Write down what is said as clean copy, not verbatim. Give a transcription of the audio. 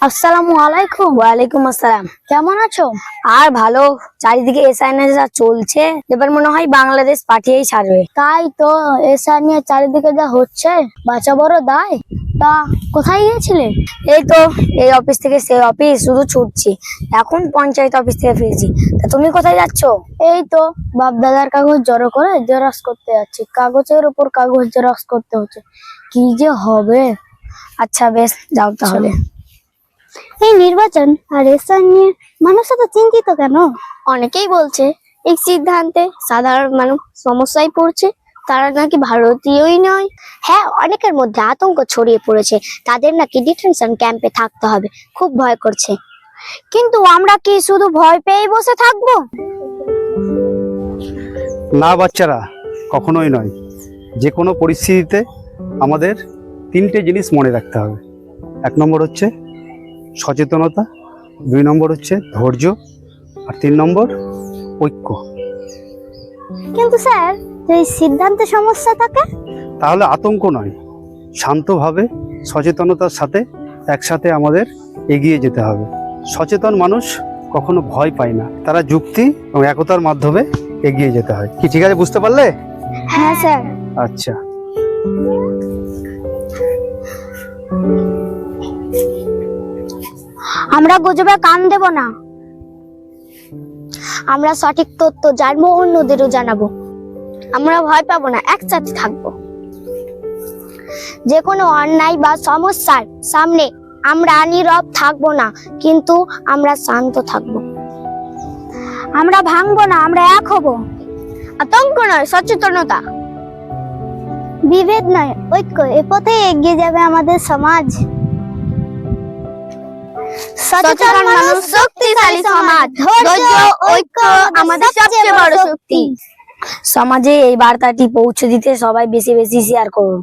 আসসালামু আলাইকুম। ওয়ালাইকুম আসসালাম। কেমন আছো? আর ভালো, চারিদিকে এসআই নিয়ে যা চলছে, এবার মনে হয় বাংলাদেশ পাঠিয়েই ছাড়বে। তাই তো, এসআই নিয়ে চারিদিকে যা হচ্ছে, বাঁচা বড় দায়। তা কোথায় গিয়েছিলে? এই তো, এই অফিস থেকে সেই অফিস, শুধু ছুটছি। এখন পঞ্চায়েত অফিস থেকে ফিরছি। তা তুমি কোথায় যাচ্ছ? এই তো, বাপ দাদার কাগজ জড়ো করে জেরক্স করতে যাচ্ছি। কাগজের উপর কাগজ জেরক্স করতে হচ্ছে, কি যে হবে। আচ্ছা বেশ, যাও তাহলে। এই নির্বাচন আর এসআই নিয়ে মানুষ এত চিন্তিত কেন? অনেকেই বলছে এই সিদ্ধান্তে সাধারণ মানুষ সমস্যায় পড়ছে, তারা নাকি ভারতীয়ই নয়। হ্যাঁ, অনেকের মধ্যে আতঙ্ক ছড়িয়ে পড়েছে, তাদের নাকি ডিটেনশন ক্যাম্পে থাকতে হবে, খুব ভয় করছে। কিন্তু আমরা কি শুধু ভয় পেয়েই বসে থাকবো? না বাচ্চারা, কখনোই নয়। যে কোনো পরিস্থিতিতে আমাদের তিনটে জিনিস মনে রাখতে হবে। 1 নম্বর হচ্ছে সচেতনতা, 2 নম্বর হচ্ছে ধৈর্য, আর 3 নম্বর ঐক্য। কিন্তু স্যার, যদি সিদ্ধান্তে সমস্যা থাকে? তাহলে আতঙ্ক নয়, শান্তভাবে সচেতনতার সাথে একসাথে আমাদের এগিয়ে যেতে হবে। সচেতন মানুষ কখনো ভয় পায় না, তারা যুক্তি এবং একতার মাধ্যমে এগিয়ে যেতে হয়। কি ঠিক আছে, বুঝতে পারলে? হ্যাঁ স্যার। আচ্ছা, আমরা গুজবে কান দেব না, আমরা সঠিক তথ্য জানবো, অন্যদেরও জানাবো। আমরা ভয় পাবো না, একসাথে থাকবো। যে কোনো অন্যায় বা সমস্যার সামনে আমরা নীরব থাকবো না, কিন্তু আমরা শান্ত থাকবো। আমরা ভাঙবো না, আমরা এক হব। আতঙ্ক নয়, সচেতনতা। বিভেদ নয়, ঐক্য। এ পথে এগিয়ে যাবে আমাদের সমাজ। সচেতন মানুষ, শক্তিশালী সমাজ। ধৈর্য, ঐক্য আমাদের সবচেয়ে বড় শক্তি। সমাজে এই বার্তাটি পৌঁছে দিতে সবাই বেশি বেশি শেয়ার করুন।